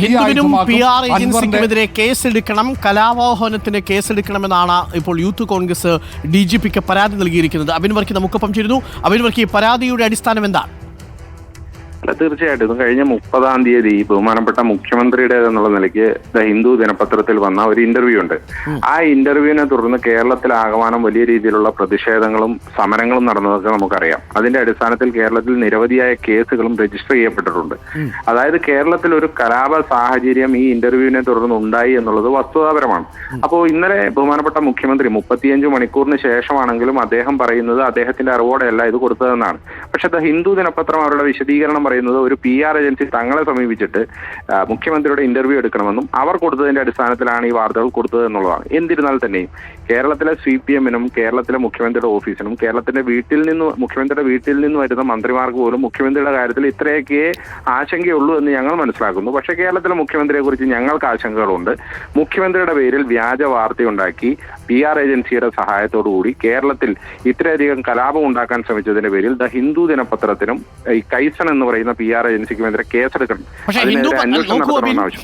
ഹിന്ദുവിനും PR ഏജൻസിക്കുമെതിരെ കേസെടുക്കണം, കലാപോഹനത്തിന് കേസെടുക്കണമെന്നാണ് ഇപ്പോൾ youth Congress DGPക്ക് പരാതി നൽകിയിരിക്കുന്നത്. അബിൻ വർക്കി നമുക്കൊപ്പം ചേരുന്നു. അബിൻ വർക്കി, പരാതിയുടെ അടിസ്ഥാനം എന്താണ്? തീർച്ചയായിട്ടും ഇത് കഴിഞ്ഞ 30-ാം തീയതി ബഹുമാനപ്പെട്ട മുഖ്യമന്ത്രിയുടേതെന്നുള്ള നിലയ്ക്ക് ദ ഹിന്ദു ദിനപത്രത്തിൽ വന്ന ഒരു ഇന്റർവ്യൂ ഉണ്ട്. ആ ഇന്റർവ്യൂവിനെ തുടർന്ന് കേരളത്തിലാകമാനം വലിയ രീതിയിലുള്ള പ്രതിഷേധങ്ങളും സമരങ്ങളും നടന്നതൊക്കെ നമുക്കറിയാം. അതിന്റെ അടിസ്ഥാനത്തിൽ കേരളത്തിൽ നിരവധിയായ കേസുകളും രജിസ്റ്റർ ചെയ്യപ്പെട്ടിട്ടുണ്ട്. അതായത് കേരളത്തിൽ ഒരു കലാപ സാഹചര്യം ഈ ഇന്റർവ്യൂവിനെ തുടർന്ന് ഉണ്ടായി എന്നുള്ളത് വസ്തുതാപരമാണ്. അപ്പോൾ ഇന്നലെ ബഹുമാനപ്പെട്ട മുഖ്യമന്ത്രി 35 മണിക്കൂറിന് ശേഷമാണെങ്കിലും അദ്ദേഹം പറയുന്നത് അദ്ദേഹത്തിന്റെ അറിവോടെയല്ല ഇത് കൊടുത്തതെന്നാണ്. പക്ഷെ ദ ഹിന്ദു ദിനപത്രം അവരുടെ വിശദീകരണം പറയുന്നത് ഒരു PR ഏജൻസി തങ്ങളെ സമീപിച്ചിട്ട് മുഖ്യമന്ത്രിയുടെ ഇന്റർവ്യൂ എടുക്കണമെന്നും അവർ കൊടുത്തതിന്റെ അടിസ്ഥാനത്തിലാണ് ഈ വാർത്തകൾ കൊടുത്തത് എന്നുള്ളതാണ്. എന്നിരുന്നാൽ തന്നെയും കേരളത്തിലെ CPM-നും കേരളത്തിലെ മുഖ്യമന്ത്രിയുടെ ഓഫീസിനും മുഖ്യമന്ത്രിയുടെ വീട്ടിൽ നിന്ന് വരുന്ന മന്ത്രിമാർക്ക് പോലും മുഖ്യമന്ത്രിയുടെ കാര്യത്തിൽ ഇത്രയൊക്കെ ആശങ്കയുള്ളൂ എന്ന് ഞങ്ങൾ മനസ്സിലാക്കുന്നു. പക്ഷേ കേരളത്തിലെ മുഖ്യമന്ത്രിയെ കുറിച്ച് ഞങ്ങൾക്ക് ആശങ്കകളുണ്ട്. മുഖ്യമന്ത്രിയുടെ പേരിൽ വ്യാജ വാർത്തയുണ്ടാക്കി PR ഏജൻസിയുടെ സഹായത്തോടുകൂടി കേരളത്തിൽ ഇത്രയധികം കലാപം ഉണ്ടാക്കാൻ ശ്രമിച്ചതിന്റെ പേരിൽ ദ ഹിന്ദു ദിനപത്രത്തിനും ഈ കൈസൺ എന്ന് പറയുന്ന PR ഏജൻസിക്കുമെതിരെ കേസെടുക്കണം.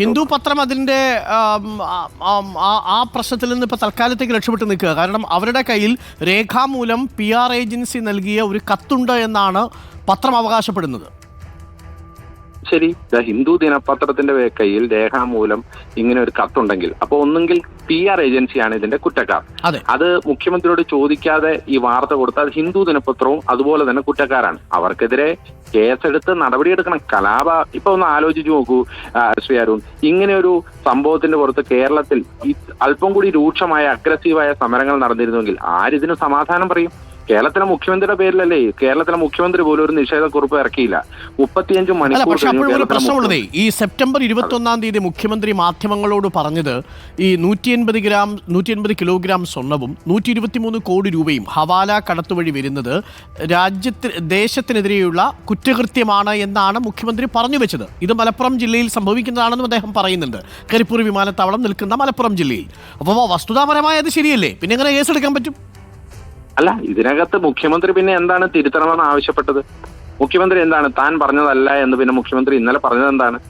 ഹിന്ദു പത്രം അതിന്റെ ആ പ്രശ്നത്തിൽ നിന്ന് ഇപ്പൊ തൽക്കാലത്തേക്ക് രക്ഷപ്പെട്ട് നിൽക്കുക. കാരണം അവരുടെ കയ്യിൽ രേഖാമൂലം PR ഏജൻസി നൽകിയ ഒരു കത്തുണ്ട് എന്നാണ് പത്രം അവകാശപ്പെടുന്നത്. ശരി, ദ ഹിന്ദു ദിനപത്രത്തിന്റെ കയ്യിൽ രേഖാമൂലം ഇങ്ങനെ ഒരു കത്തുണ്ടെങ്കിൽ അപ്പോൾ ഒന്നുകിൽ PR ഏജൻസിയാണ് ഇതിന്റെ കുറ്റക്കാർ. അത് മുഖ്യമന്ത്രിയോട് ചോദിക്കാതെ ഈ വാർത്ത കൊടുത്താൽ ഹിന്ദു ദിനപത്രവും അതുപോലെ തന്നെ കുറ്റക്കാരാണ്. അവർക്കെതിരെ കേസെടുത്ത് നടപടിയെടുക്കണം. ഇപ്പൊ ഒന്ന് ആലോചിച്ച് നോക്കൂ ശ്രീ അരുൺ, ഇങ്ങനെ ഒരു സംഭവത്തിന്റെ പുറത്ത് കേരളത്തിൽ അല്പം കൂടി രൂക്ഷമായ അഗ്രസീവായ സമരങ്ങൾ നടന്നിരുന്നെങ്കിൽ ആരിതിന് സമാധാനം പറയും? കേരളത്തിലെ മുഖ്യമന്ത്രിയുടെ പേരിലല്ലേ? കേരളത്തിലെ മുഖ്യമന്ത്രി പോലും ഒരു നിഷേധക്കുറിപ്പ് ഇറക്കിയില്ല. 35 മണിക്കൂർ. ഈ സെപ്റ്റംബർ 21-ാം തീയതി മുഖ്യമന്ത്രി മാധ്യമങ്ങളോട് പറഞ്ഞത് ഈ 180 കിലോഗ്രാം സ്വർണവും 123 കോടി രൂപയും ഹവാല കടത്തു വഴി വരുന്നത് ദേശത്തിനെതിരെയുള്ള കുറ്റകൃത്യമാണ് എന്നാണ് മുഖ്യമന്ത്രി പറഞ്ഞു വെച്ചത്. ഇത് മലപ്പുറം ജില്ലയിൽ സംഭവിക്കുന്നതാണെന്നും അദ്ദേഹം പറയുന്നുണ്ട്. കരിപ്പൂർ വിമാനത്താവളം നിൽക്കുന്ന മലപ്പുറം ജില്ലയിൽ. അപ്പോൾ വസ്തുതാപരമായത് ശരിയല്ലേ? പിന്നെ എങ്ങനെ കേസെടുക്കാൻ പറ്റും? അല്ല, ഇതിനകത്ത് മുഖ്യമന്ത്രി പിന്നെ എന്താണ് തിരുത്തണമെന്ന് ആവശ്യപ്പെട്ടത്? മുഖ്യമന്ത്രി എന്താണ് താൻ പറഞ്ഞതല്ല എന്ന് പിന്നെ മുഖ്യമന്ത്രി ഇന്നലെ പറഞ്ഞത് എന്താണ്?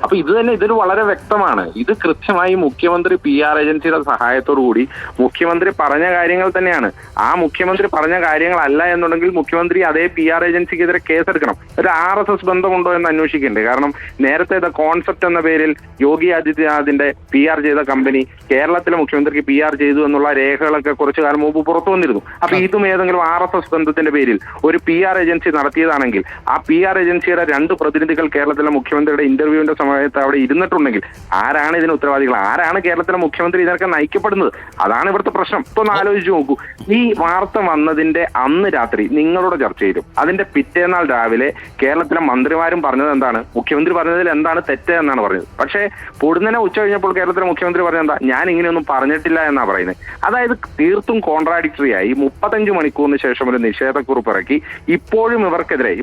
അപ്പൊ ഇതൊരു വളരെ വ്യക്തമാണ്. ഇത് കൃത്യമായി മുഖ്യമന്ത്രി PR ഏജൻസിയുടെ സഹായത്തോടു കൂടി മുഖ്യമന്ത്രി പറഞ്ഞ കാര്യങ്ങൾ തന്നെയാണ്. ആ മുഖ്യമന്ത്രി പറഞ്ഞ കാര്യങ്ങളല്ല എന്നുണ്ടെങ്കിൽ മുഖ്യമന്ത്രി അതേ PR ഏജൻസിക്കെതിരെ കേസെടുക്കണം. ഒരു RSS ബന്ധമുണ്ടോ എന്ന് അന്വേഷിക്കണ്ടേ? കാരണം നേരത്തെ കോൺസെപ്റ്റ് എന്ന പേരിൽ യോഗി ആദിത്യനാഥിന്റെ PR ചെയ്ത കമ്പനി കേരളത്തിലെ മുഖ്യമന്ത്രിക്ക് PR ചെയ്തു എന്നുള്ള രേഖകളൊക്കെ കുറച്ചു കാലം മുമ്പ് പുറത്തു വന്നിരുന്നു. അപ്പൊ ഇതും ഏതെങ്കിലും RSS ബന്ധത്തിന്റെ പേരിൽ ഒരു PR ഏജൻസി നടത്തിയതാണെങ്കിൽ ആ PR ഏജൻസിയുടെ 2 പ്രതിനിധികൾ കേരളത്തിലെ മുഖ്യമന്ത്രിയുടെ ഇന്റർവ്യൂവിന്റെ സമയത്ത് അവിടെ ഇരുന്നിട്ടുണ്ടെങ്കിൽ ആരാണ് ഇതിന് ഉത്തരവാദികൾ? ആരാണ് കേരളത്തിലെ മുഖ്യമന്ത്രി ഇതിനൊക്കെ നയിക്കപ്പെടുന്നത്? അതാണ് ഇവിടുത്തെ പ്രശ്നം. ഇപ്പൊ ഒന്ന് ആലോചിച്ച് നോക്കൂ. ഈ വാർത്ത വന്നതിന്റെ അന്ന് രാത്രി നിങ്ങളുടെ ചർച്ചയിലും അതിന്റെ പിറ്റേന്നാൾ രാവിലെ കേരളത്തിലെ മന്ത്രിമാരും പറഞ്ഞത് എന്താണ്? മുഖ്യമന്ത്രി പറഞ്ഞതിൽ എന്താണ് തെറ്റ് എന്നാണ് പറഞ്ഞത്. പക്ഷേ പൊടുന്നനെ ഉച്ച കഴിഞ്ഞപ്പോൾ കേരളത്തിലെ മുഖ്യമന്ത്രി പറഞ്ഞത് എന്താ? ഞാൻ ഇങ്ങനെയൊന്നും പറഞ്ഞിട്ടില്ല എന്നാ പറയുന്നത്. അതായത് തീർത്തും കോൺട്രാഡിക്ടറി ആയി 35 മണിക്കൂറിന് ശേഷം ഒരു നിഷേധക്കുറിപ്പ് ഇറക്കി ഇപ്പോഴും ഇവർക്കെതിരെ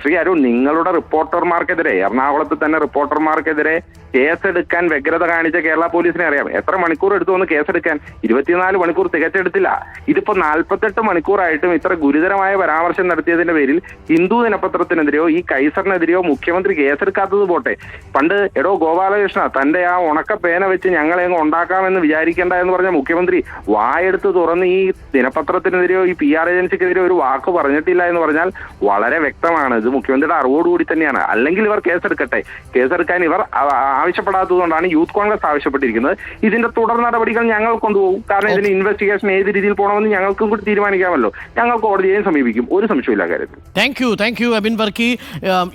ശ്രീ അരുൺ, നിങ്ങളുടെ റിപ്പോർട്ടർമാർക്കെതിരെ എറണാകുളത്ത് തന്നെ റിപ്പോർട്ടർമാർക്കെതിരെ കേസെടുക്കാൻ വ്യഗ്രത കാണിച്ച കേരള പോലീസിനെ അറിയാം. എത്ര മണിക്കൂർ എടുത്തു വന്ന് കേസെടുക്കാൻ? 24 മണിക്കൂർ തികച്ചെടുത്തില്ല. ഇതിപ്പോ 48 മണിക്കൂറായിട്ടും ഇത്ര ഗുരുതരമായ പരാമർശം നടത്തിയതിന്റെ പേരിൽ ഹിന്ദു ദിനപത്രത്തിനെതിരെയോ ഈ കൈസറിനെതിരെയോ മുഖ്യമന്ത്രി കേസെടുക്കാത്തത് പോട്ടെ. പണ്ട് ഗോപാലകൃഷ്ണ തന്റെ ആ ഉണക്ക പേന വെച്ച് ഞങ്ങളെ ഉണ്ടാക്കാമെന്ന് വിചാരിക്കേണ്ട എന്ന് പറഞ്ഞ മുഖ്യമന്ത്രി വായെടുത്ത് തുറന്ന് ഈ ദിനപത്രത്തിനെതിരെയോ ഈ PR ഏജൻസിക്കെതിരെയോ ഒരു വാക്ക് പറഞ്ഞിട്ടില്ല എന്ന് പറഞ്ഞാൽ വളരെ വ്യക്തമാണ്. ഇത് മുഖ്യമന്ത്രിയുടെ അറിവോടുകൂടി തന്നെയാണ്. അല്ലെങ്കിൽ ഇവർ കേസെടുക്കാൻ ഇവർ ആവശ്യപ്പെടാത്തതുകൊണ്ടാണ് യൂത്ത് കോൺഗ്രസ് ആവശ്യപ്പെട്ടിരിക്കുന്നത്. ഇതിന്റെ തുടർ നടപടികൾ ഞങ്ങൾ കൊണ്ടുപോകും. കാരണം ഇതിന് ഇൻവെസ്റ്റിഗേഷൻ ഏത് രീതിയിൽ പോകണമെന്ന് ഞങ്ങൾക്കും കൂടി തീരുമാനിക്കാമല്ലോ. ഞങ്ങൾ കോടതിയെയും സമീപിക്കും. ഒരു സംശയമില്ല കാര്യത്തിൽ. Thank you Abin Varkey.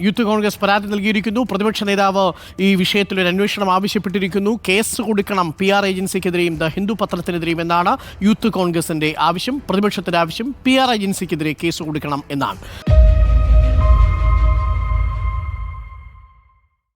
Youth Congress പരാതി നൽകിയിരിക്കുന്നു. പ്രതിപക്ഷ നേതാവ് ഈ വിഷയത്തിൽ ഒരു അന്വേഷണം ആവശ്യപ്പെട്ടിരിക്കുന്നു. കേസ് കൊടുക്കണം PR ഏജൻസിക്കെതിരെയും ദ ഹിന്ദു പത്രത്തിനെതിരെയും എന്നാണ് യൂത്ത് കോൺഗ്രസിന്റെ ആവശ്യം. പ്രതിപക്ഷത്തിന്റെ ആവശ്യം PR ഏജൻസിക്കെതിരെ കേസ് കൊടുക്കണം എന്നാണ്.